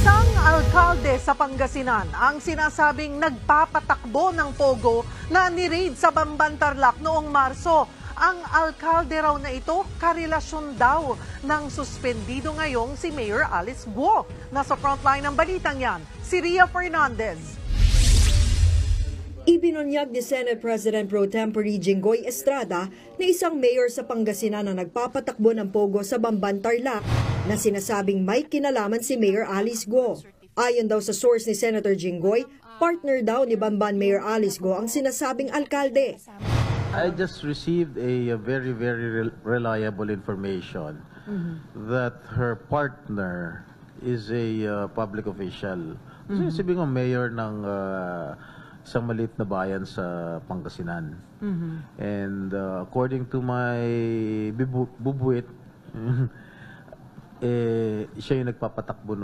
Isang alkalde sa Pangasinan ang sinasabing nagpapatakbo ng pogo na ni-raid sa Bamban, Tarlac noong Marso. Ang alkalde raw na ito, karelasyon daw ng suspendido ngayong si Mayor Alice Guo. Nasa frontline ng balitang yan, si Ria Fernandez. Ibinunyag ni Senate President Pro Tempore Jinggoy Estrada na isang mayor sa Pangasinan na nagpapatakbo ng pogo sa Bamban, Tarlac na sinasabing may kinalaman si Mayor Alice Guo. Ayon daw sa source ni Senator Jinggoy, partner daw ni Bamban Mayor Alice Guo ang sinasabing alkalde. I just received a very reliable information that her partner is a public official. So, sabi ko, mayor ng isang maliit na bayan sa Pangasinan. And according to my bubuit, siya yung nagpapatakbo